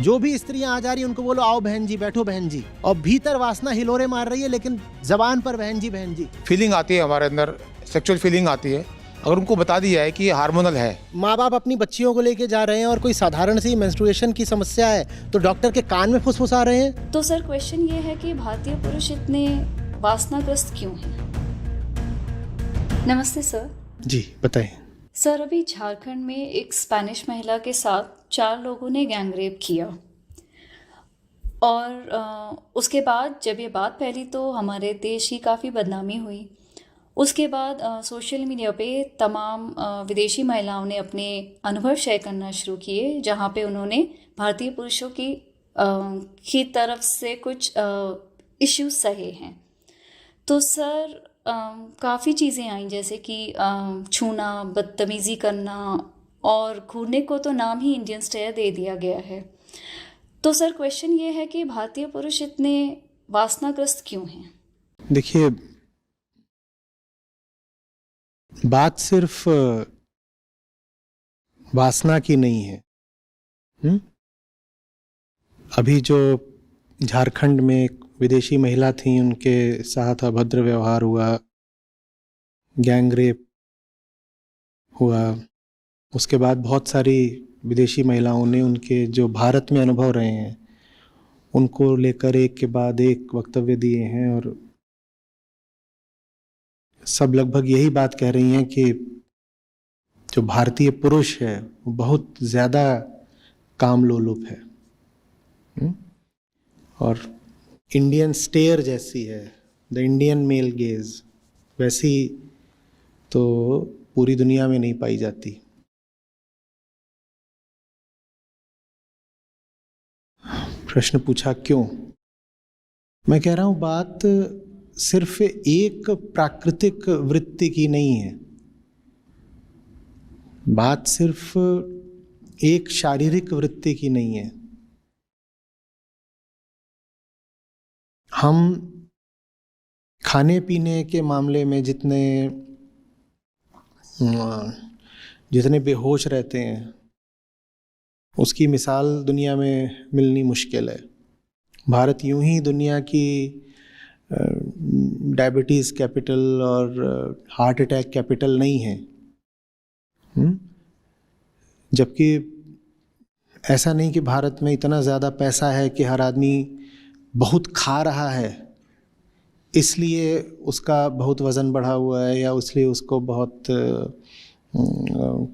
जो भी स्त्रियां आ जा रही हैं उनको बोलो आओ बहन जी, बैठो बहन जी, और भीतर वासना हिलोरे मार रही है लेकिन जबान पर बहन जी बहन जी। फीलिंग आती है हमारे अंदर, सेक्सुअल फीलिंग आती है, अगर उनको बता दिया है कि ये हार्मोनल है। माँ बाप अपनी बच्चियों को लेके जा रहे हैं और कोई साधारण सी मेंस्ट्रुएशन की समस्या है तो डॉक्टर के कान में फुसफुसा रहे हैं। तो सर क्वेश्चन ये है कि भारतीय पुरुष इतने वासनाग्रस्त क्यों हैं? नमस्ते सर। जी बताएं। सर, अभी झारखंड में एक स्पेनिश महिला के साथ 4 लोगों ने गैंगरेप किया और उसके बाद जब ये बात फैली तो हमारे देश की काफ़ी बदनामी हुई। उसके बाद सोशल मीडिया पे तमाम विदेशी महिलाओं ने अपने अनुभव शेयर करना शुरू किए, जहाँ पे उन्होंने भारतीय पुरुषों की तरफ से कुछ इश्यूज सहे हैं। तो सर काफ़ी चीज़ें आई, जैसे कि छूना, बदतमीज़ी करना और घूरने को तो नाम ही इंडियन स्टेयर दे दिया गया है। तो सर क्वेश्चन ये है कि भारतीय पुरुष इतने वासनाग्रस्त क्यों हैं? देखिए, बात सिर्फ वासना की नहीं है। अभी जो झारखंड में एक विदेशी महिला थी, उनके साथ अभद्र व्यवहार हुआ, गैंगरेप हुआ, उसके बाद बहुत सारी विदेशी महिलाओं ने उनके जो भारत में अनुभव रहे हैं उनको लेकर एक के बाद एक वक्तव्य दिए हैं और सब लगभग यही बात कह रही हैं कि जो भारतीय पुरुष है वो बहुत ज़्यादा कामलोलुप है और इंडियन स्टेयर जैसी है, द इंडियन मेल गेज, वैसी तो पूरी दुनिया में नहीं पाई जाती। प्रश्न पूछा क्यों? मैं कह रहा हूं बात सिर्फ एक प्राकृतिक वृत्ति की नहीं है, बात सिर्फ एक शारीरिक वृत्ति की नहीं है। हम खाने पीने के मामले में जितने बेहोश रहते हैं उसकी मिसाल दुनिया में मिलनी मुश्किल है। भारत यूं ही दुनिया की डायबिटीज़ कैपिटल और हार्ट अटैक कैपिटल नहीं है, जबकि ऐसा नहीं कि भारत में इतना ज़्यादा पैसा है कि हर आदमी बहुत खा रहा है इसलिए उसका बहुत वज़न बढ़ा हुआ है या इसलिए उसको बहुत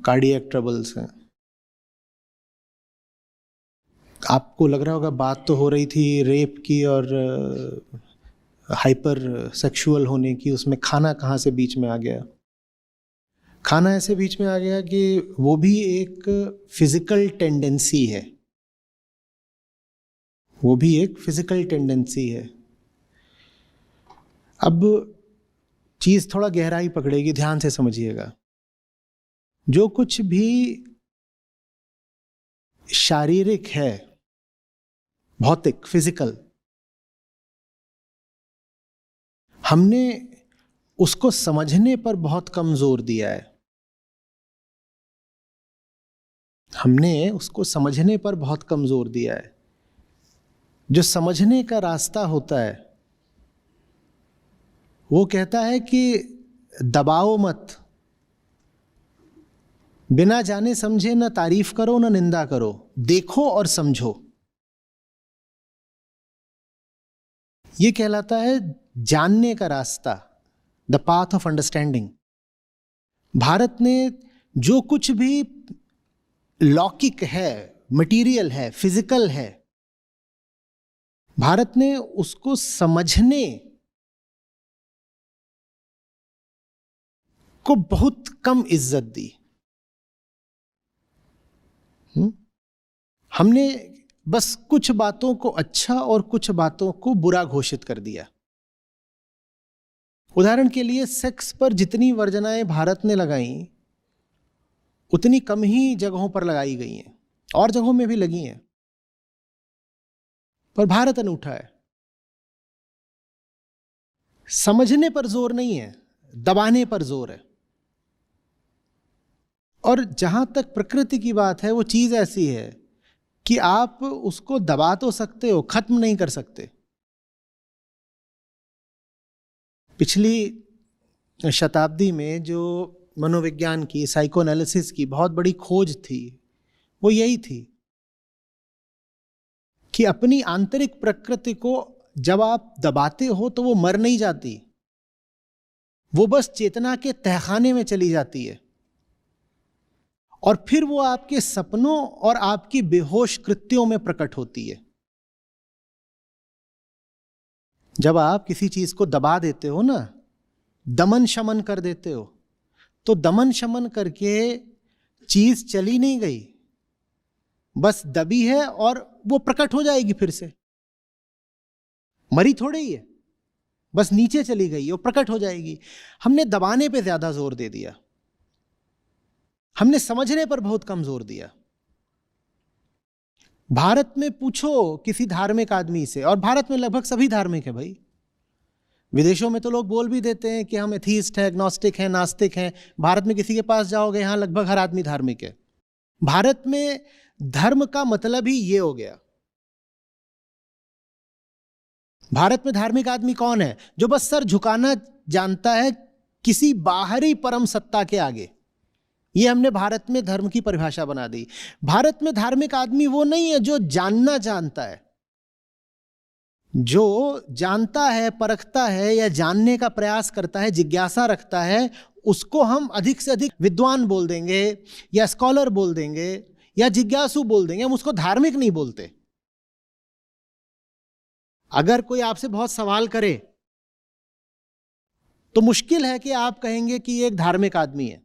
कार्डियक ट्रबल्स हैं। आपको लग रहा होगा बात तो हो रही थी रेप की और हाइपर सेक्सुअल होने की, उसमें खाना कहाँ से बीच में आ गया? खाना ऐसे बीच में आ गया कि वो भी एक फिजिकल टेंडेंसी है, वो भी एक फिजिकल टेंडेंसी है। अब चीज़ थोड़ा गहराई पकड़ेगी, ध्यान से समझिएगा। जो कुछ भी शारीरिक है, भौतिक, फिजिकल, हमने उसको समझने पर बहुत कम जोर दिया है। हमने उसको समझने पर बहुत कम जोर दिया है। जो समझने का रास्ता होता है वो कहता है कि दबाओ मत, बिना जाने समझे न तारीफ करो न निंदा करो, देखो और समझो। ये कहलाता है जानने का रास्ता, the path of understanding. Bharat ने जो कुछ भी लौकिक है, मटीरियल है, फिजिकल है, भारत ने उसको समझने को बहुत कम इज्जत दी। हमने बस कुछ बातों को अच्छा और कुछ बातों को बुरा घोषित कर दिया। उदाहरण के लिए सेक्स पर जितनी वर्जनाएं भारत ने लगाई उतनी कम ही जगहों पर लगाई गई हैं, और जगहों में भी लगी हैं, पर भारत अनूठा है। समझने पर जोर नहीं है, दबाने पर जोर है। और जहां तक प्रकृति की बात है, वो चीज ऐसी है कि आप उसको दबा तो सकते हो, खत्म नहीं कर सकते। पिछली शताब्दी में जो मनोविज्ञान की, साइकोएनालिसिस की बहुत बड़ी खोज थी, वो यही थी कि अपनी आंतरिक प्रकृति को जब आप दबाते हो तो वो मर नहीं जाती, वो बस चेतना के तहखाने में चली जाती है और फिर वो आपके सपनों और आपकी बेहोश कृत्यों में प्रकट होती है। जब आप किसी चीज को दबा देते हो ना, दमन शमन कर देते हो, तो दमन शमन करके चीज चली नहीं गई, बस दबी है और वो प्रकट हो जाएगी फिर से। मरी थोड़ी ही है, बस नीचे चली गई और प्रकट हो जाएगी। हमने दबाने पे ज्यादा जोर दे दिया, हमने समझने पर बहुत कम जोर दिया। भारत में पूछो किसी धार्मिक आदमी से, और भारत में लगभग सभी धार्मिक है भाई। विदेशों में तो लोग बोल भी देते हैं कि हम एथीस्ट हैं, एग्नोस्टिक हैं, नास्तिक हैं। भारत में किसी के पास जाओगे, यहां लगभग हर आदमी धार्मिक है। भारत में धर्म का मतलब ही ये हो गया। भारत में धार्मिक आदमी कौन है? जो बस सर झुकाना जानता है किसी बाहरी परम सत्ता के आगे। ये हमने भारत में धर्म की परिभाषा बना दी। भारत में धार्मिक आदमी वो नहीं है जो जानना जानता है, जो जानता है, परखता है या जानने का प्रयास करता है, जिज्ञासा रखता है, उसको हम अधिक से अधिक विद्वान बोल देंगे या स्कॉलर बोल देंगे या जिज्ञासु बोल देंगे। हम उसको धार्मिक नहीं बोलते। अगर कोई आपसे बहुत सवाल करे तो मुश्किल है कि आप कहेंगे कि ये एक धार्मिक आदमी है,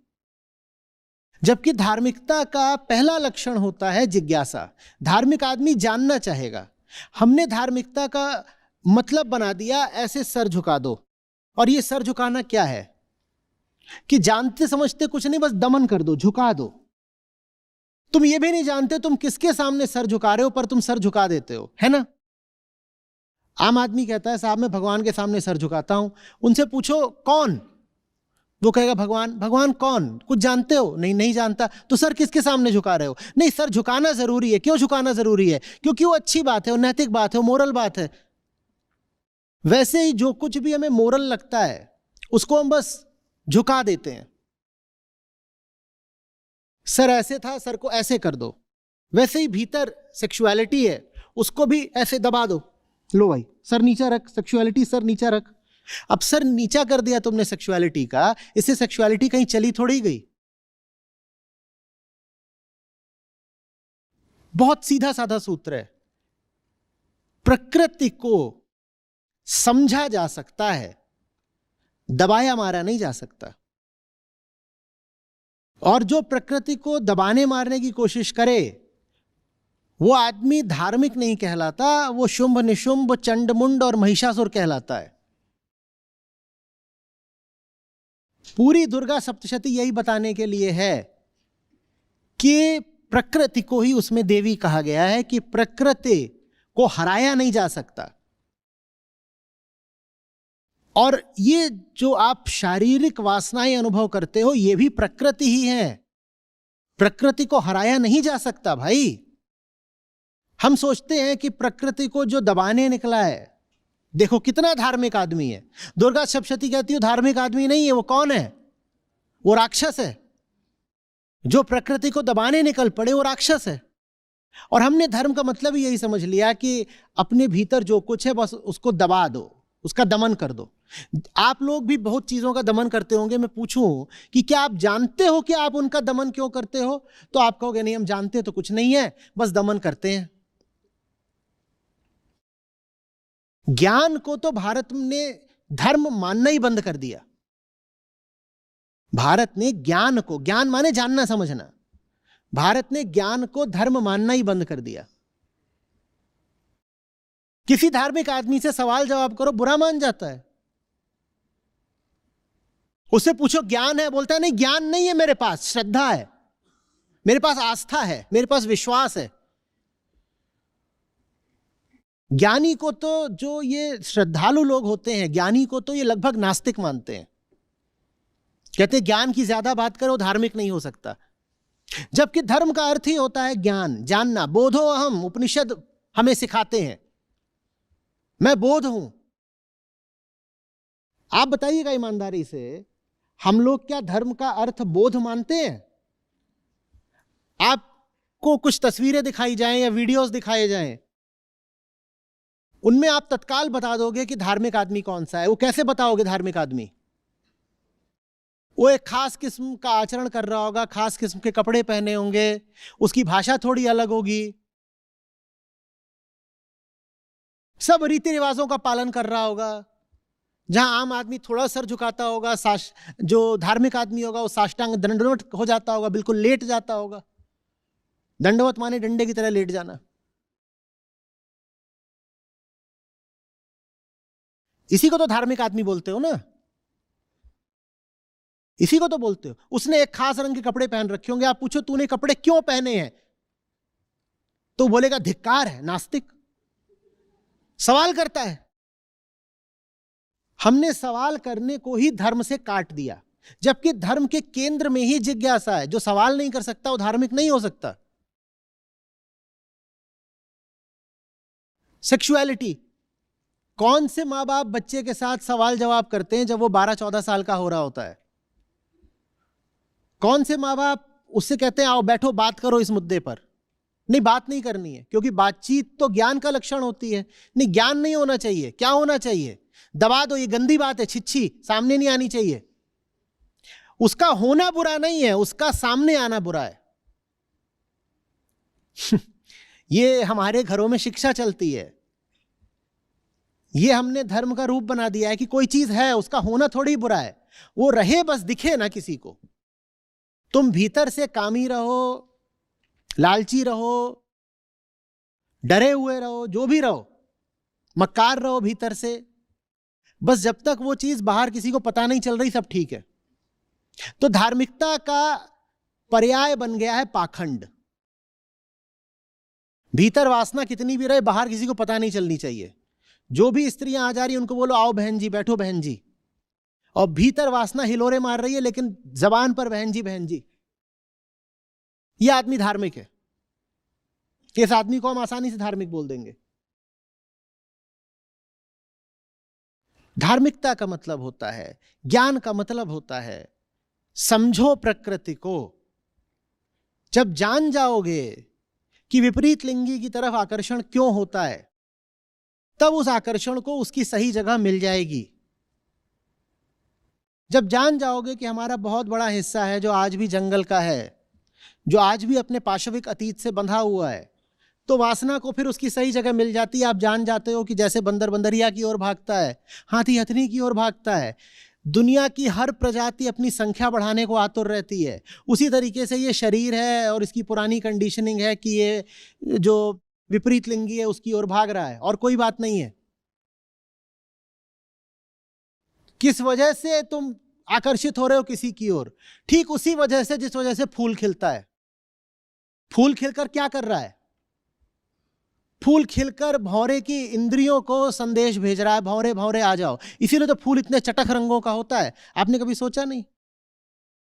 जबकि धार्मिकता का पहला लक्षण होता है जिज्ञासा। धार्मिक आदमी जानना चाहेगा। हमने धार्मिकता का मतलब बना दिया ऐसे सर झुका दो। और ये सर झुकाना क्या है कि जानते समझते कुछ नहीं, बस दमन कर दो, झुका दो। तुम ये भी नहीं जानते तुम किसके सामने सर झुका रहे हो, पर तुम सर झुका देते हो, है ना। आम आदमी कहता है साहब मैं भगवान के सामने सर झुकाता हूं। उनसे पूछो कौन, वो कहेगा भगवान। भगवान कौन? कुछ जानते हो? नहीं, नहीं जानता। तो सर किसके सामने झुका रहे हो? नहीं, सर झुकाना जरूरी है। क्यों झुकाना जरूरी है? क्योंकि वो अच्छी बात है, वो नैतिक बात है, वो मोरल बात है। वैसे ही जो कुछ भी हमें मोरल लगता है उसको हम बस झुका देते हैं। सर ऐसे था, सर को ऐसे कर दो। वैसे ही भीतर सेक्सुअलिटी है, उसको भी ऐसे दबा दो। लो भाई सर नीचा रख, सेक्सुअलिटी सर नीचा रख। अब सर नीचा कर दिया तुमने सेक्सुअलिटी का, इससे सेक्सुअलिटी कहीं चली थोड़ी गई। बहुत सीधा साधा सूत्र है। प्रकृति को समझा जा सकता है, दबाया मारा नहीं जा सकता। और जो प्रकृति को दबाने मारने की कोशिश करे वो आदमी धार्मिक नहीं कहलाता, वो शुंभ निशुंभ, चंडमुंड और महिषासुर कहलाता है। पूरी दुर्गा सप्तशती यही बताने के लिए है कि प्रकृति को ही उसमें देवी कहा गया है, कि प्रकृति को हराया नहीं जा सकता। और ये जो आप शारीरिक वासनाएं अनुभव करते हो ये भी प्रकृति ही है। प्रकृति को हराया नहीं जा सकता भाई। हम सोचते हैं कि प्रकृति को जो दबाने निकला है, देखो कितना धार्मिक आदमी है। दुर्गा सप्तशती कहती है धार्मिक आदमी नहीं है, वो कौन है? वो राक्षस है। जो प्रकृति को दबाने निकल पड़े वो राक्षस है। और हमने धर्म का मतलब ही यही समझ लिया कि अपने भीतर जो कुछ है बस उसको दबा दो, उसका दमन कर दो। आप लोग भी बहुत चीजों का दमन करते होंगे। मैं पूछूं कि क्या आप जानते हो कि आप उनका दमन क्यों करते हो? तो आप कहोगे नहीं, हम जानते तो कुछ नहीं है, बस दमन करते हैं। ज्ञान को तो भारत ने धर्म मानना ही बंद कर दिया। भारत ने ज्ञान को, ज्ञान माने जानना समझना, भारत ने ज्ञान को धर्म मानना ही बंद कर दिया। किसी धार्मिक आदमी से सवाल जवाब करो, बुरा मान जाता है। उससे पूछो ज्ञान है, बोलता है नहीं ज्ञान नहीं है मेरे पास, श्रद्धा है, मेरे पास आस्था है, मेरे पास विश्वास है। ज्ञानी को तो, जो ये श्रद्धालु लोग होते हैं, ज्ञानी को तो ये लगभग नास्तिक मानते हैं। कहते हैं ज्ञान की ज्यादा बात करो धार्मिक नहीं हो सकता। जबकि धर्म का अर्थ ही होता है ज्ञान, जानना। बोधो अहम, उपनिषद हमें सिखाते हैं, मैं बोध हूं। आप बताइएगा ईमानदारी से, हम लोग क्या धर्म का अर्थ बोध मानते हैं? आपको कुछ तस्वीरें दिखाई जाएं या वीडियोस दिखाए जाएं, उनमें आप तत्काल बता दोगे कि धार्मिक आदमी कौन सा है। वो कैसे बताओगे धार्मिक आदमी? वो एक खास किस्म का आचरण कर रहा होगा, खास किस्म के कपड़े पहने होंगे, उसकी भाषा थोड़ी अलग होगी, सब रीति रिवाजों का पालन कर रहा होगा। जहां आम आदमी थोड़ा सर झुकाता होगा, जो धार्मिक आदमी होगा वो साष्टांग दंडवत हो जाता होगा, बिल्कुल लेट जाता होगा। दंडवत माने डंडे की तरह लेट जाना। इसी को तो धार्मिक आदमी बोलते हो ना, इसी को तो बोलते हो। उसने एक खास रंग के कपड़े पहन रखे होंगे, आप पूछो तूने कपड़े क्यों पहने हैं, तो बोलेगा धिक्कार है, नास्तिक। सवाल करता है। हमने सवाल करने को ही धर्म से काट दिया, जबकि धर्म के केंद्र में ही जिज्ञासा है। जो सवाल नहीं कर सकता वो धार्मिक नहीं हो सकता। सेक्सुअलिटी, कौन से मां बाप बच्चे के साथ सवाल जवाब करते हैं जब वो 12-14 साल का हो रहा होता है? कौन से मां बाप उससे कहते हैं आओ बैठो बात करो इस मुद्दे पर? नहीं, बात नहीं करनी है, क्योंकि बातचीत तो ज्ञान का लक्षण होती है। नहीं, ज्ञान नहीं होना चाहिए। क्या होना चाहिए? दबा दो, ये गंदी बात है, छिच्छी, सामने नहीं आनी चाहिए। उसका होना बुरा नहीं है, उसका सामने आना बुरा है। ये हमारे घरों में शिक्षा चलती है। ये हमने धर्म का रूप बना दिया है कि कोई चीज है, उसका होना थोड़ी बुरा है, वो रहे बस, दिखे ना किसी को। तुम भीतर से कामी रहो, लालची रहो, डरे हुए रहो, जो भी रहो, मक्कार रहो भीतर से, बस जब तक वो चीज बाहर किसी को पता नहीं चल रही सब ठीक है। तो धार्मिकता का पर्याय बन गया है पाखंड। भीतर वासना कितनी भी रहे, बाहर किसी को पता नहीं चलनी चाहिए। जो भी स्त्रियां आ जा रही उनको बोलो आओ बहन जी, बैठो बहन जी, और भीतर वासना हिलोरे मार रही है लेकिन जबान पर बहन जी बहन जी। यह आदमी धार्मिक है। इस आदमी को हम आसानी से धार्मिक बोल देंगे। धार्मिकता का मतलब होता है, ज्ञान का मतलब होता है, समझो प्रकृति को। जब जान जाओगे कि विपरीत लिंगी की तरफ आकर्षण क्यों होता है, तब उस आकर्षण को उसकी सही जगह मिल जाएगी। जब जान जाओगे कि हमारा बहुत बड़ा हिस्सा है जो आज भी जंगल का है, जो आज भी अपने पाशविक अतीत से बंधा हुआ है, तो वासना को फिर उसकी सही जगह मिल जाती है। आप जान जाते हो कि जैसे बंदर बंदरिया की ओर भागता है, हाथी हथनी की ओर भागता है, दुनिया की हर प्रजाति अपनी संख्या बढ़ाने को आतुर रहती है, उसी तरीके से ये शरीर है और इसकी पुरानी कंडीशनिंग है कि ये जो विपरीत लिंगी है उसकी ओर भाग रहा है, और कोई बात नहीं है। किस वजह से तुम आकर्षित हो रहे हो किसी की ओर? ठीक उसी वजह से जिस वजह से फूल खिलता है। फूल खिलकर क्या कर रहा है? फूल खिलकर भौरे की इंद्रियों को संदेश भेज रहा है, भौरे भौरे आ जाओ। इसीलिए तो फूल इतने चटक रंगों का होता है। आपने कभी सोचा नहीं?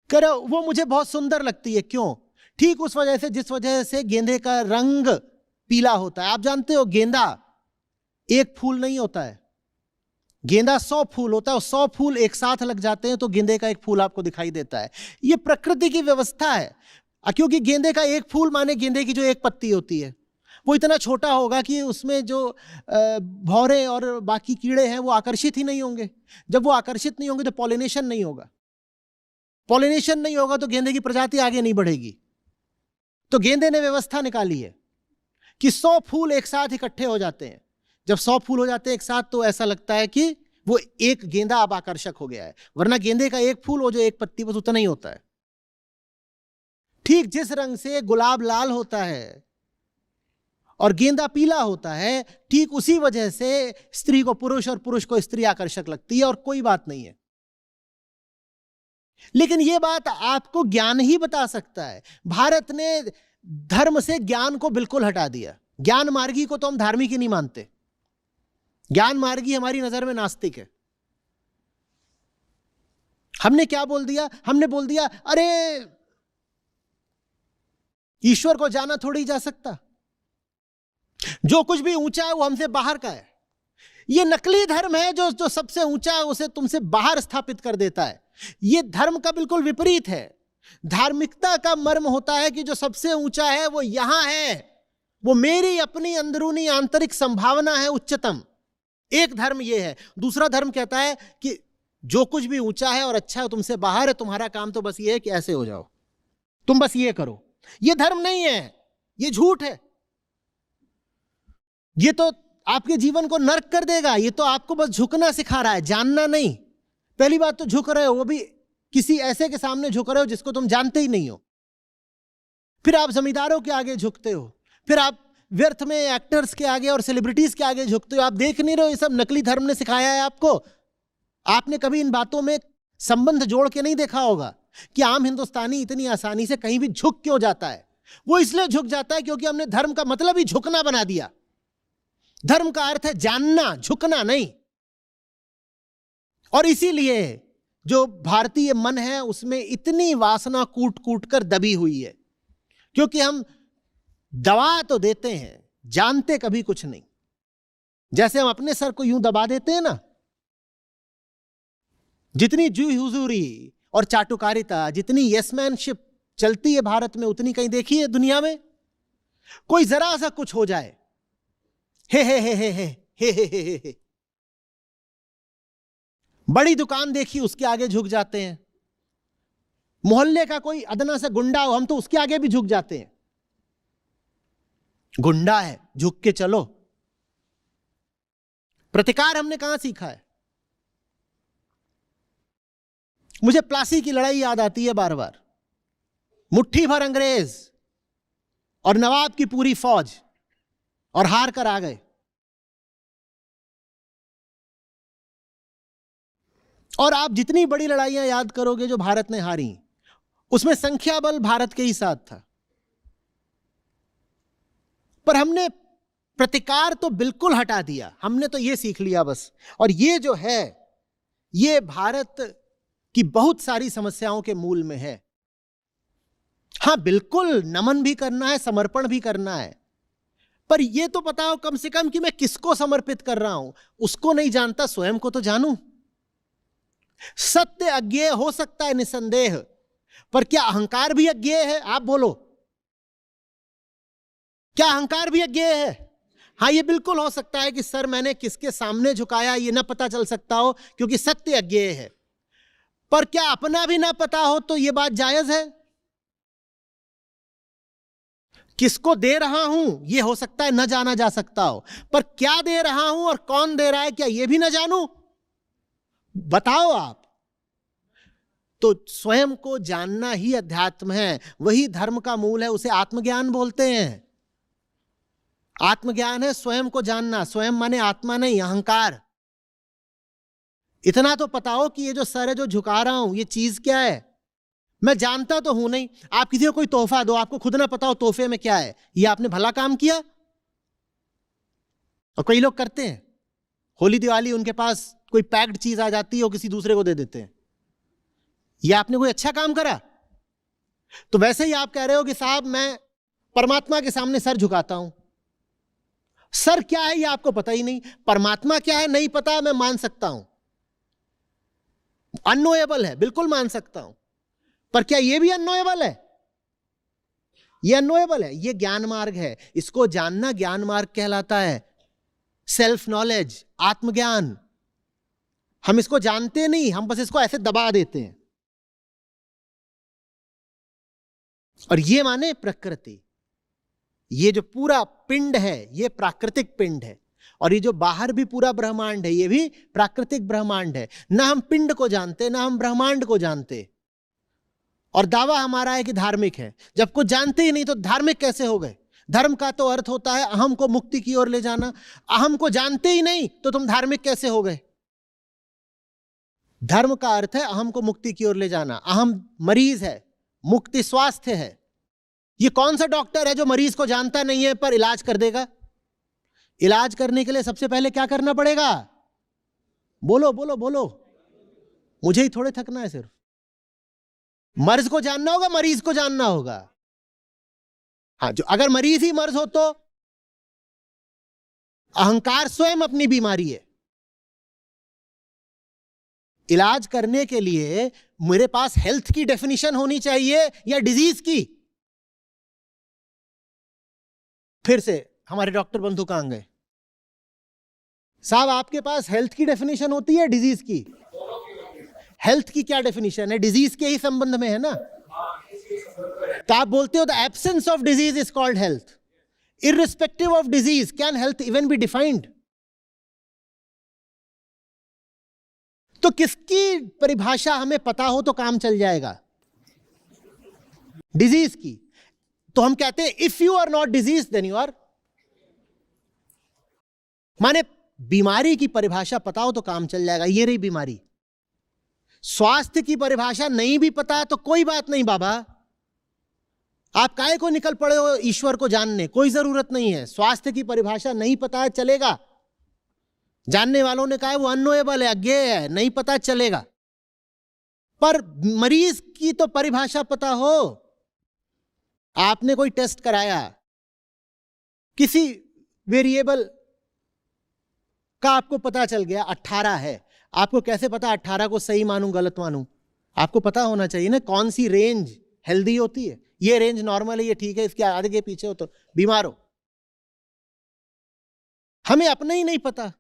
करो वो मुझे बहुत सुंदर लगती है, क्यों? ठीक उस वजह से जिस वजह से गेंदे का रंग पीला होता है। आप जानते हो गेंदा एक फूल नहीं होता है, गेंदा 100 फूल होता है, और 100 फूल एक साथ लग जाते हैं तो गेंदे का एक फूल आपको दिखाई देता है। यह प्रकृति की व्यवस्था है। क्योंकि गेंदे का एक फूल माने गेंदे की जो एक पत्ती होती है वो इतना छोटा होगा कि उसमें जो भौरे और बाकी कीड़े हैं वो आकर्षित ही नहीं होंगे। जब वो आकर्षित नहीं होंगे तो पॉलिनेशन नहीं होगा। पॉलिनेशन नहीं होगा तो गेंदे की प्रजाति आगे नहीं बढ़ेगी। तो गेंदे ने व्यवस्था निकाली है कि 100 फूल एक साथ इकट्ठे हो जाते हैं। जब 100 फूल हो जाते हैं एक साथ तो ऐसा लगता है कि वो एक गेंदा अब आकर्षक हो गया है, वरना गेंदे का एक फूल हो जो एक पत्ती बस उतना ही होता है। ठीक जिस रंग से गुलाब लाल होता है और गेंदा पीला होता है, ठीक उसी वजह से स्त्री को पुरुष और पुरुष को स्त्री आकर्षक लगती है, और कोई बात नहीं है। लेकिन यह बात आपको ज्ञान ही बता सकता है। भारत ने धर्म से ज्ञान को बिल्कुल हटा दिया। ज्ञान मार्गी को तो हम धार्मिक ही नहीं मानते। ज्ञान मार्गी हमारी नजर में नास्तिक है। हमने क्या बोल दिया? हमने बोल दिया अरे ईश्वर को जाना थोड़ी जा सकता। जो कुछ भी ऊंचा है वो हमसे बाहर का है। ये नकली धर्म है जो सबसे ऊंचा है उसे तुमसे बाहर स्थापित कर देता है। ये धर्म का बिल्कुल विपरीत है। धार्मिकता का मर्म होता है कि जो सबसे ऊंचा है वो यहां है, वो मेरी अपनी अंदरूनी आंतरिक संभावना है उच्चतम। एक धर्म ये है। दूसरा धर्म कहता है कि जो कुछ भी ऊंचा है और अच्छा है तुमसे बाहर है, तुम्हारा काम तो बस ये है कि ऐसे हो जाओ, तुम बस ये करो। ये धर्म नहीं है, ये झूठ है। ये तो आपके जीवन को नर्क कर देगा। ये तो आपको बस झुकना सिखा रहा है, जानना नहीं। पहली बात तो झुक रहे हो, वो भी किसी ऐसे के सामने झुक रहे हो जिसको तुम जानते ही नहीं हो। फिर आप जमींदारों के आगे झुकते हो, फिर आप व्यर्थ में एक्टर्स के आगे और सेलिब्रिटीज के आगे झुकते हो। आप देख नहीं रहे हो, ये सब नकली धर्म ने सिखाया है आपको। आपने कभी इन बातों में संबंध जोड़ के नहीं देखा होगा कि आम हिंदुस्तानी इतनी आसानी से कहीं भी झुक क्यों जाता है। वो इसलिए झुक जाता है क्योंकि हमने धर्म का मतलब ही झुकना बना दिया। धर्म का अर्थ है जानना, झुकना नहीं। और इसीलिए जो भारतीय मन है उसमें इतनी वासना कूट कूट कर दबी हुई है, क्योंकि हम दबा तो देते हैं, जानते कभी कुछ नहीं। जैसे हम अपने सर को यूं दबा देते हैं ना, जितनी जू हुजूरी और चाटुकारिता, जितनी यसमैनशिप चलती है भारत में, उतनी कहीं देखी है दुनिया में? कोई जरा सा कुछ हो जाए, हे हे हे हे हे हे हे हे हे हे। बड़ी दुकान देखी, उसके आगे झुक जाते हैं। मोहल्ले का कोई अदना सा गुंडा हो, हम तो उसके आगे भी झुक जाते हैं। गुंडा है, झुक के चलो। प्रतिकार हमने कहां सीखा है? मुझे प्लासी की लड़ाई याद आती है बार बार। मुट्ठी भर अंग्रेज और नवाब की पूरी फौज, और हार कर आ गए। और आप जितनी बड़ी लड़ाइयां याद करोगे जो भारत ने हारी, उसमें संख्या बल भारत के ही साथ था, पर हमने प्रतिकार तो बिल्कुल हटा दिया। हमने तो यह सीख लिया बस। और ये जो है, ये भारत की बहुत सारी समस्याओं के मूल में है। हां, बिल्कुल नमन भी करना है, समर्पण भी करना है, पर यह तो पता हो कम से कम कि मैं किसको समर्पित कर रहा हूं। उसको नहीं जानता, स्वयं को तो जानूं। सत्य अज्ञेय हो सकता है निसंदेह, पर क्या अहंकार भी अज्ञेय है? आप बोलो, क्या अहंकार भी अज्ञेय है? हां, यह बिल्कुल हो सकता है कि सर मैंने किसके सामने झुकाया ये ना पता चल सकता हो, क्योंकि सत्य अज्ञेय है। पर क्या अपना भी ना पता हो तो यह बात जायज है? किसको दे रहा हूं यह हो सकता है न जाना जा सकता हो, पर क्या दे रहा हूं और कौन दे रहा है, क्या यह भी ना जानूं? बताओ आप। तो स्वयं को जानना ही अध्यात्म है, वही धर्म का मूल है। उसे आत्मज्ञान बोलते हैं। आत्मज्ञान है स्वयं को जानना। स्वयं माने आत्मा नहीं, अहंकार। इतना तो पता हो कि ये जो सर है जो झुका रहा हूं, ये चीज क्या है? मैं जानता तो हूं नहीं। आप किसी को कोई तोहफा दो, आपको खुद ना पता हो तोहफे में क्या है, ये आपने भला काम किया? और कई लोग करते हैं, होली दिवाली उनके पास कोई पैक्ड चीज आ जाती है, वो किसी दूसरे को दे देते हैं। ये आपने कोई अच्छा काम करा? तो वैसे ही आप कह रहे हो कि साहब मैं परमात्मा के सामने सर झुकाता हूं। सर क्या है ये आपको पता ही नहीं, परमात्मा क्या है नहीं पता। मैं मान सकता हूं, अननोएबल है, बिल्कुल मान सकता हूं, पर क्या यह भी अननोएबल है? यह अननोएबल है। यह ज्ञान मार्ग है। इसको जानना ज्ञान मार्ग कहलाता है। सेल्फ नॉलेज, आत्मज्ञान। हम इसको जानते नहीं, हम बस इसको ऐसे दबा देते हैं। और ये माने प्रकृति। ये जो पूरा पिंड है ये प्राकृतिक पिंड है, और ये जो बाहर भी पूरा ब्रह्मांड है ये भी प्राकृतिक ब्रह्मांड है। ना हम पिंड को जानते, ना हम ब्रह्मांड को जानते, और दावा हमारा है कि धार्मिक है। जब कुछ जानते ही नहीं तो धार्मिक कैसे हो गए? धर्म का तो अर्थ होता है अहम को मुक्ति की ओर ले जाना। अहम को जानते ही नहीं तो तुम धार्मिक कैसे हो गए? धर्म का अर्थ है अहम को मुक्ति की ओर ले जाना। अहम मरीज है, मुक्ति स्वास्थ्य है। ये कौन सा डॉक्टर है जो मरीज को जानता नहीं है पर इलाज कर देगा? इलाज करने के लिए सबसे पहले क्या करना पड़ेगा? बोलो बोलो बोलो, मुझे ही थोड़े थकना है। सिर्फ मर्ज को जानना होगा, मरीज को जानना होगा। हाँ, जो अगर मरीज ही मर्ज हो तो अहंकार स्वयं अपनी बीमारी है। इलाज करने के लिए मेरे पास हेल्थ की डेफिनेशन होनी चाहिए या डिजीज की? फिर से हमारे डॉक्टर बंधु कहां गए? साहब, आपके पास हेल्थ की डेफिनेशन होती है डिजीज की? हेल्थ की क्या डेफिनेशन है? डिजीज के ही संबंध में है ना। तो आप बोलते हो the absence of disease is called health. Irrespective of disease, can health even be defined? तो किसकी परिभाषा हमें पता हो तो काम चल जाएगा? डिजीज की। तो हम कहते हैं if you are not disease then you are. माने बीमारी की परिभाषा पता हो तो काम चल जाएगा। ये रही बीमारी। स्वास्थ्य की परिभाषा नहीं भी पता तो कोई बात नहीं बाबा, आप काहे को निकल पड़े हो ईश्वर को जानने? कोई जरूरत नहीं है। स्वास्थ्य की परिभाषा नहीं पता है, चलेगा। जानने वालों ने कहा है वो अननोएबल है, अज्ञेय है, नहीं पता चलेगा। पर मरीज की तो परिभाषा पता हो। आपने कोई टेस्ट कराया, किसी वेरिएबल का आपको पता चल गया 18 है, आपको कैसे पता 18 को सही मानूं गलत मानूं? आपको पता होना चाहिए ना कौन सी रेंज हेल्दी होती है। ये रेंज नॉर्मल है, ये ठीक है, इसके आगे के पीछे हो तो बीमार हो। हमें अपना ही नहीं पता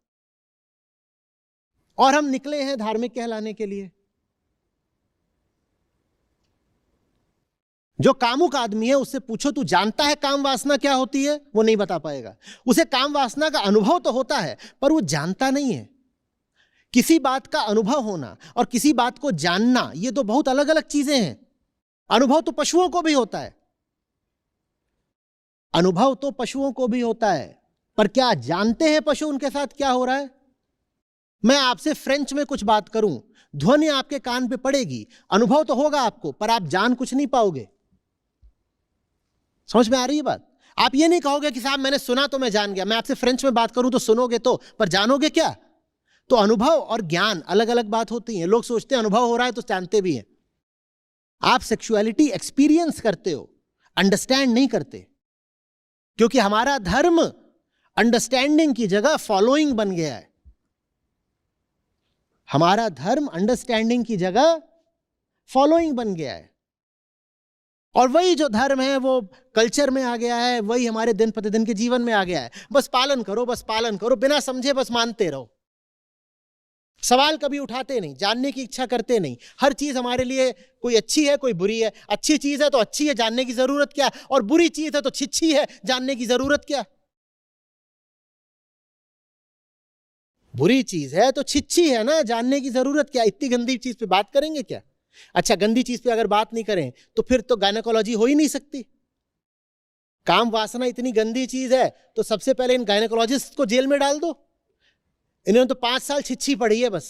और हम निकले हैं धार्मिक कहलाने के लिए। जो कामुक आदमी है उससे पूछो तू जानता है काम वासना क्या होती है? वो नहीं बता पाएगा। उसे काम वासना का अनुभव तो होता है पर वो जानता नहीं है। किसी बात का अनुभव होना और किसी बात को जानना ये तो बहुत अलग अलग चीजें हैं। अनुभव तो पशुओं को भी होता है, अनुभव तो पशुओं को भी होता है, पर क्या जानते हैं पशु उनके साथ क्या हो रहा है? मैं आपसे फ्रेंच में कुछ बात करूं, ध्वनि आपके कान पे पड़ेगी, अनुभव तो होगा आपको पर आप जान कुछ नहीं पाओगे। समझ में आ रही है बात? आप ये नहीं कहोगे कि साहब मैंने सुना तो मैं जान गया। मैं आपसे फ्रेंच में बात करूं तो सुनोगे तो, पर जानोगे क्या? तो अनुभव और ज्ञान अलग अलग बात होती है। लोग सोचते हैं अनुभव हो रहा है तो जानते भी हैं। आप सेक्सुअलिटी एक्सपीरियंस करते हो, अंडरस्टैंड नहीं करते, क्योंकि हमारा धर्म अंडरस्टैंडिंग की जगह फॉलोइंग बन गया है। हमारा धर्म अंडरस्टैंडिंग की जगह फॉलोइंग बन गया है। और वही जो धर्म है वो कल्चर में आ गया है, वही हमारे दिन प्रतिदिन के जीवन में आ गया है। बस पालन करो, बस पालन करो, बिना समझे बस मानते रहो। सवाल कभी उठाते नहीं, जानने की इच्छा करते नहीं। हर चीज हमारे लिए कोई अच्छी है कोई बुरी है। अच्छी चीज है तो अच्छी है, जानने की जरूरत क्या? और बुरी चीज है तो छिछी है, जानने की जरूरत क्या? बुरी चीज है तो छिछी है ना, जानने की जरूरत क्या? इतनी गंदी चीज पे बात करेंगे क्या? अच्छा, गंदी चीज पे अगर बात नहीं करें तो फिर तो गायनेकोलॉजी हो ही नहीं सकती। काम वासना इतनी गंदी चीज है तो सबसे पहले इन गायनेकोलॉजिस्ट को जेल में डाल दो। इन्होंने तो 5 साल छिछी पढ़ी है बस,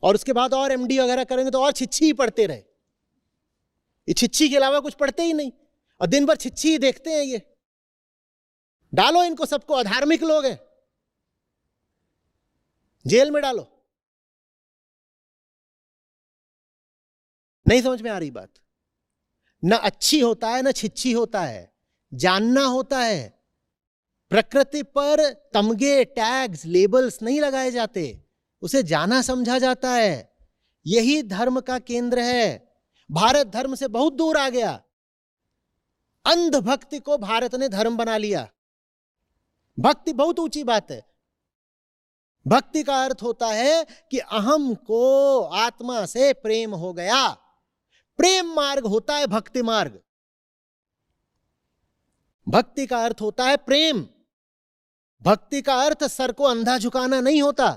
और उसके बाद और एमडी वगैरह करेंगे तो और छिछी ही पढ़ते रहे। ये छिछी के अलावा कुछ पढ़ते ही नहीं और दिन भर छिछी ही देखते हैं। ये डालो इनको सबको, अधार्मिक लोग हैं, जेल में डालो। नहीं समझ में आ रही बात? ना अच्छी होता है ना छिछी होता है, जानना होता है। प्रकृति पर तमगे, टैग्स, लेबल्स नहीं लगाए जाते, उसे जाना समझा जाता है। यही धर्म का केंद्र है। भारत धर्म से बहुत दूर आ गया। अंध भक्ति को भारत ने धर्म बना लिया। भक्ति बहुत ऊंची बात है। भक्ति का अर्थ होता है कि अहम को आत्मा से प्रेम हो गया। प्रेम मार्ग होता है भक्ति मार्ग। भक्ति का अर्थ होता है प्रेम। भक्ति का अर्थ सर को अंधा झुकाना नहीं होता।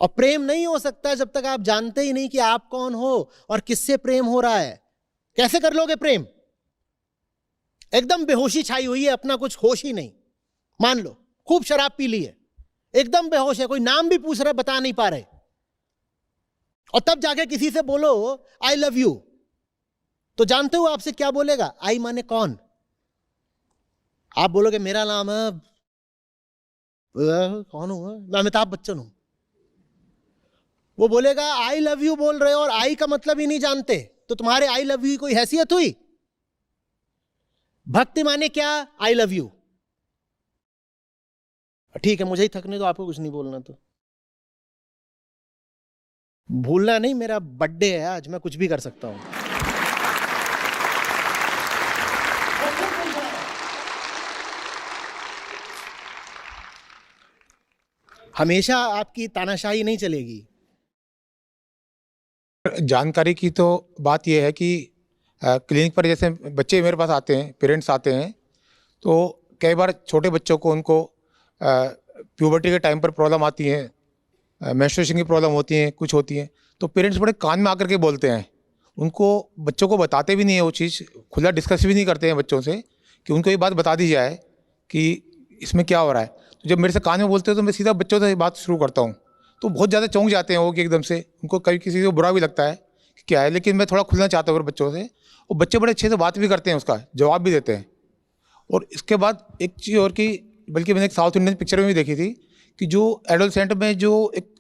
और प्रेम नहीं हो सकता जब तक आप जानते ही नहीं कि आप कौन हो और किससे प्रेम हो रहा है। कैसे कर लोगे प्रेम? एकदम बेहोशी छाई हुई है, अपना कुछ होश ही नहीं। मान लो खूब शराब पी ली है, एकदम बेहोश है, कोई नाम भी पूछ रहा है बता नहीं पा रहे, और तब जाके किसी से बोलो आई लव यू, तो जानते हो आपसे क्या बोलेगा? आई माने कौन? आप बोलोगे मेरा नाम है कौन हूं मैं, अमिताभ बच्चन हूं। वो बोलेगा आई लव यू बोल रहे हो और आई का मतलब ही नहीं जानते, तो तुम्हारे आई लव यू की कोई हैसियत हुई? भक्ति माने क्या? I love you. ठीक है, मुझे ही थकने दो, आपको कुछ नहीं बोलना तो। भूलना नहीं, मेरा बर्थडे है आज, मैं कुछ भी कर सकता हूं। हमेशा आपकी तानाशाही नहीं चलेगी। जानकारी की तो बात यह है कि क्लिनिक पर जैसे बच्चे मेरे पास आते हैं, पेरेंट्स आते हैं, तो कई बार छोटे बच्चों को उनको प्यूबर्टी के टाइम पर प्रॉब्लम आती है, मेंस्ट्रुएशन की प्रॉब्लम होती है, कुछ होती है, तो पेरेंट्स बड़े कान में आकर के बोलते हैं। उनको बच्चों को बताते भी नहीं है वो चीज़, खुला डिस्कस भी नहीं करते हैं बच्चों से कि उनको ये बात बता दी जाए कि इसमें क्या हो रहा है। तो जब मेरे से कान में बोलते हैं तो मैं सीधा बच्चों से बात शुरू करता हूँ, तो बहुत ज़्यादा चौंक जाते हैं वो कि एकदम से, उनको कभी किसी को बुरा भी लगता है कि क्या है, लेकिन मैं थोड़ा खुलना चाहता हूँ बच्चों से, और बच्चे बड़े अच्छे से बात भी करते हैं, उसका जवाब भी देते हैं। और इसके बाद एक चीज़ और कि, बल्कि मैंने एक साउथ इंडियन पिक्चर में भी देखी थी कि जो एडोलसेंट में जो एक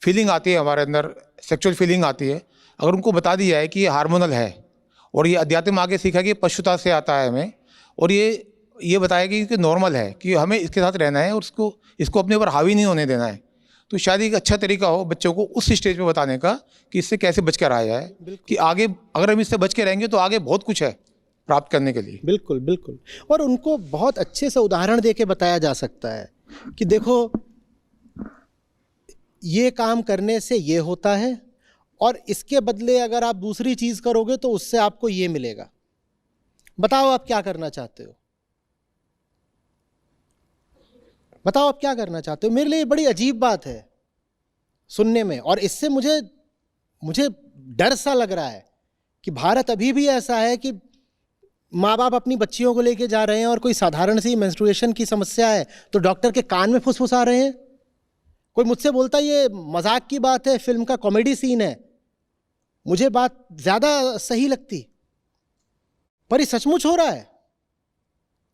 फीलिंग आती है हमारे अंदर, सेक्सुअल फीलिंग आती है, अगर उनको बता दिया जाए कि ये हार्मोनल है, और ये अध्यात्म में आगे सीखा कि ये पशुता से आता है हमें, और ये बताया कि नॉर्मल है, कि हमें इसके साथ रहना है और इसको अपने ऊपर हावी नहीं होने देना है, तो शायद एक अच्छा तरीका हो बच्चों को उस स्टेज पे बताने का कि इससे कैसे बच कर आया जाए, कि आगे अगर हम इससे बच के रहेंगे तो आगे बहुत कुछ है प्राप्त करने के लिए। बिल्कुल बिल्कुल। और उनको बहुत अच्छे से उदाहरण देके बताया जा सकता है कि देखो, ये काम करने से ये होता है, और इसके बदले अगर आप दूसरी चीज करोगे तो उससे आपको ये मिलेगा। बताओ आप क्या करना चाहते हो, बताओ आप क्या करना चाहते हो। मेरे लिए बड़ी अजीब बात है सुनने में, और इससे मुझे डर सा लग रहा है कि भारत अभी भी ऐसा है कि माँ बाप अपनी बच्चियों को लेके जा रहे हैं और कोई साधारण सी मेंस्ट्रुएशन की समस्या है तो डॉक्टर के कान में फुसफुसा रहे हैं। कोई मुझसे बोलता ये मजाक की बात है, फिल्म का कॉमेडी सीन है, मुझे बात ज्यादा सही लगती, पर ये सचमुच हो रहा है।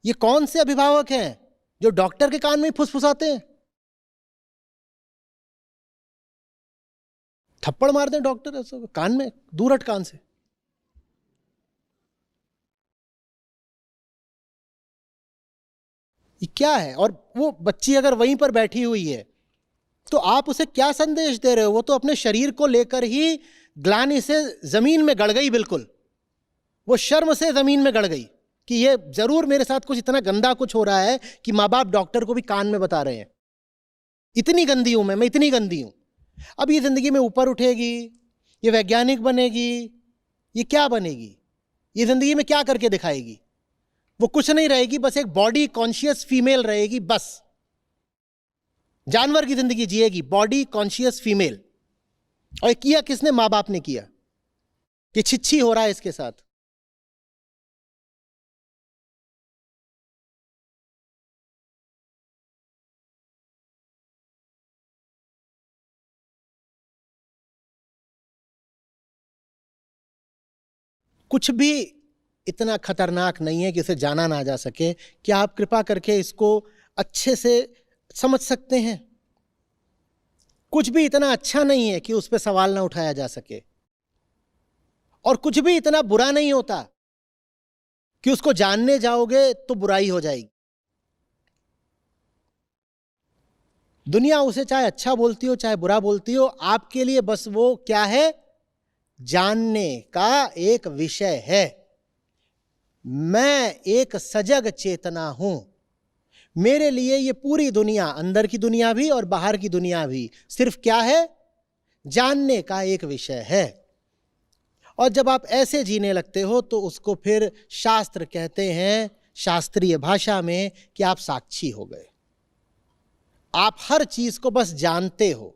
ये कौन से अभिभावक हैं जो डॉक्टर के कान में फुसफुसाते हैं? थप्पड़ मार दें डॉक्टर ऐसे कान में, दूर हट कान से। ये क्या है? और वो बच्ची अगर वहीं पर बैठी हुई है तो आप उसे क्या संदेश दे रहे हो? वो तो अपने शरीर को लेकर ही ग्लानि से जमीन में गड़ गई, बिल्कुल वो शर्म से जमीन में गड़ गई कि ये जरूर मेरे साथ कुछ इतना गंदा कुछ हो रहा है कि माँ बाप डॉक्टर को भी कान में बता रहे हैं। इतनी गंदी हूं मैं इतनी गंदी हूं। अब ये जिंदगी में ऊपर उठेगी, ये वैज्ञानिक बनेगी, ये क्या बनेगी? ये जिंदगी में क्या करके दिखाएगी? वो कुछ नहीं रहेगी, बस एक बॉडी कॉन्शियस फीमेल रहेगी, बस जानवर की जिंदगी जिएगी, बॉडी कॉन्शियस फीमेल। और किया किसने? माँ बाप ने किया कि छिच्छी हो रहा है इसके साथ। कुछ भी इतना खतरनाक नहीं है कि इसे जाना ना जा सके। क्या आप कृपा करके इसको अच्छे से समझ सकते हैं? कुछ भी इतना अच्छा नहीं है कि उस पर सवाल ना उठाया जा सके, और कुछ भी इतना बुरा नहीं होता कि उसको जानने जाओगे तो बुराई हो जाएगी। दुनिया उसे चाहे अच्छा बोलती हो चाहे बुरा बोलती हो, आपके लिए बस वो क्या है? जानने का एक विषय है। मैं एक सजग चेतना हूं। मेरे लिए ये पूरी दुनिया, अंदर की दुनिया भी और बाहर की दुनिया भी, सिर्फ क्या है? जानने का एक विषय है। और जब आप ऐसे जीने लगते हो तो उसको फिर शास्त्र कहते हैं, शास्त्रीय भाषा में, कि आप साक्षी हो गए। आप हर चीज को बस जानते हो,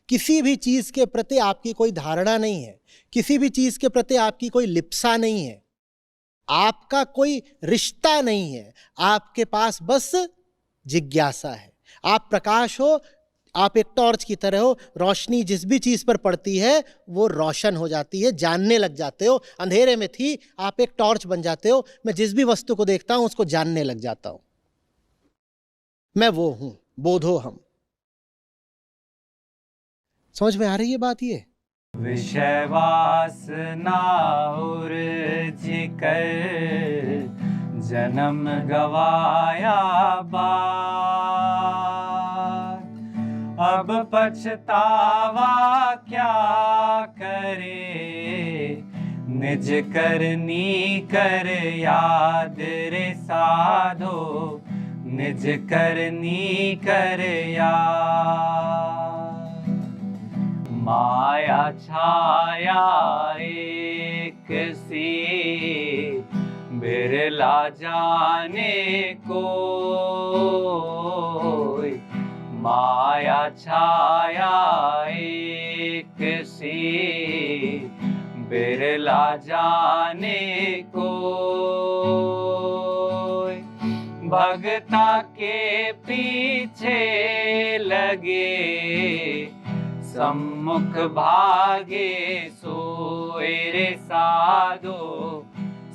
किसी भी चीज के प्रति आपकी कोई धारणा नहीं है, किसी भी चीज के प्रति आपकी कोई लिप्सा नहीं है, आपका कोई रिश्ता नहीं है, आपके पास बस जिज्ञासा है। आप प्रकाश हो, आप एक टॉर्च की तरह हो, रोशनी जिस भी चीज पर पड़ती है वो रोशन हो जाती है, जानने लग जाते हो। अंधेरे में थी, आप एक टॉर्च बन जाते हो। मैं जिस भी वस्तु को देखता हूं उसको जानने लग जाता हूं। मैं वो हूं, बोधो हम। समझ में आ रही है बात? ये विषय वासना उर्झ कर जन्म गवाया बार, अब पछतावा क्या करे, निज करनी कर याद रे साधो, निज करनी कर याद। माया छाया एक सी, बिरला जाने कोई, माया छाया एक सी, बिरला जाने कोई। भगता के पीछे लगे, सम्मुख भागे सोए रे साधो,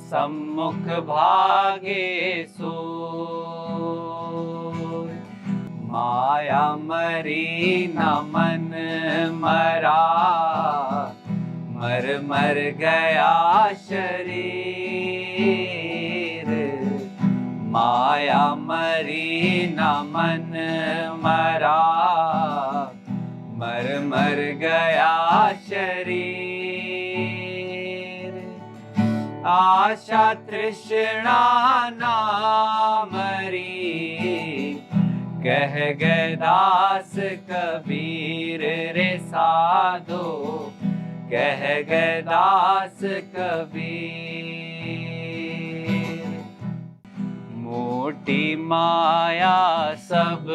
सम्मुख भागे सोए। माया मरी न मन मरा, मर मर गया शरीर, माया मरी न मन मरा, मर मर गया शरीर। आशा तृष्णा ना मरी, कह गए दास कबीर रे साधो, कह गए दास कबीर। मोटी माया सब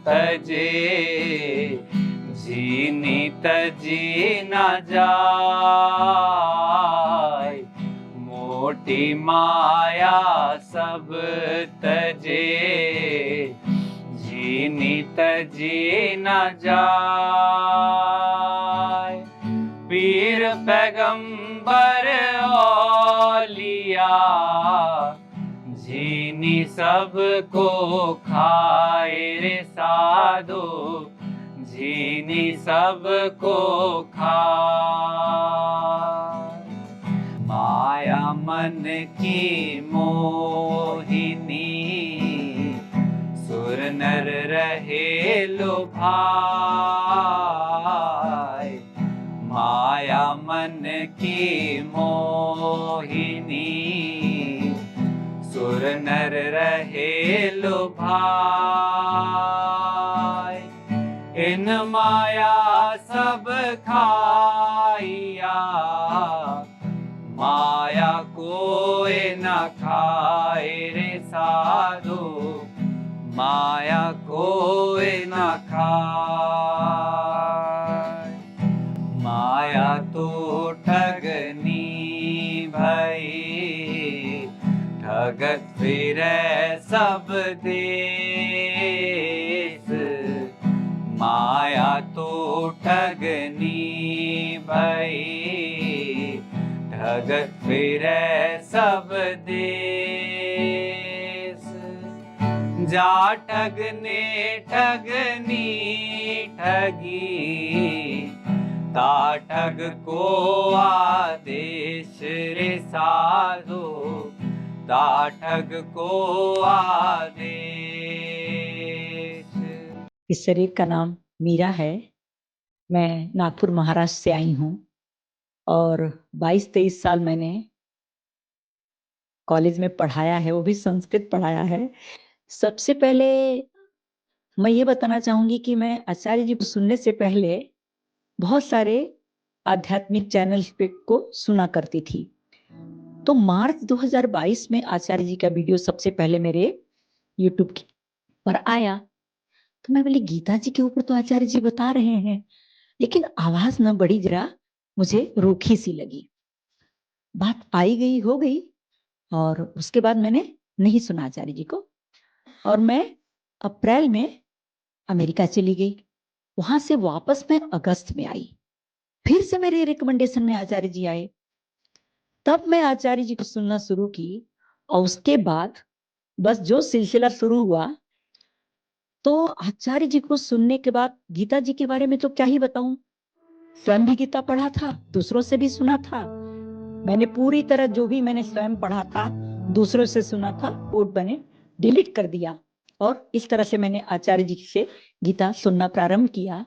तजे, जीनी तजी न जाय, मोटी माया सब तजे, जीनी तजी न जाय। पीर पैगंबर औलिया, जीनी सबको खाए रे साधो, जीनी सबको खाए। माया मन की मोहिनी, सुर नर रहे लुभाए, माया मन की मोहिनी, सुर नर रहे लुभाए। इन माया सब खाइया, माया कोई न खाए रे साधो, माया कोई न खाए। माया तो ठगनी भई, ठगत फिरे सब देश, माया तो ठगनी भई, ठगत फिरे सब देश। जा ठगने ठगनी ठगी, ता ठग को आदेश रे साधो, ता ठग को आदेश। इस शरीर का नाम मीरा है। मैं नागपुर महाराष्ट्र से आई हूँ और 22-23 साल मैंने कॉलेज में पढ़ाया है, वो भी संस्कृत पढ़ाया है। सबसे पहले मैं ये बताना चाहूंगी कि मैं आचार्य जी को सुनने से पहले बहुत सारे आध्यात्मिक चैनल पे को सुना करती थी। तो मार्च 2022 में आचार्य जी का वीडियो सबसे पहले मेरे यूट्यूब पर आया। तो मैं बोली गीता जी के ऊपर तो आचार्य जी बता रहे हैं, लेकिन आवाज न बड़ी जरा मुझे रूखी सी लगी। बात आई गई हो गई और उसके बाद मैंने नहीं सुना आचार्य जी को, और मैं अप्रैल में अमेरिका चली गई। वहां से वापस मैं अगस्त में आई, फिर से मेरे रिकमेंडेशन में आचार्य जी आए, तब मैं आचार्य जी को सुनना शुरू की। और उसके बाद बस जो सिलसिला शुरू हुआ, तो आचार्य जी को सुनने के बाद गीता जी के बारे में तो क्या ही बताऊं, स्वयं भी गीता पढ़ा था, दूसरों से भी सुना था। मैंने पूरी तरह जो भी मैंने स्वयं पढ़ा था दूसरों से सुना था, वो मैंने डिलीट कर दिया और इस तरह से मैंने आचार्य जी से गीता सुनना प्रारंभ किया।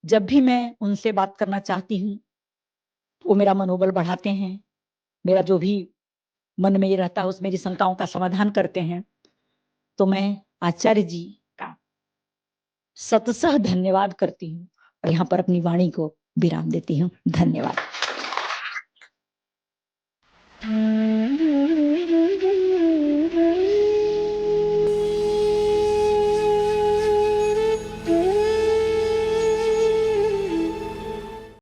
जब भी मैं उनसे बात करना चाहती हूँ, वो मेरा मनोबल बढ़ाते हैं, मेरा जो भी मन में ये रहता है, उस मेरी शंकाओं का समाधान करते हैं। तो मैं आचार्य जी का शतशः धन्यवाद करती हूँ और यहाँ पर अपनी वाणी को विराम देती हूँ। धन्यवाद।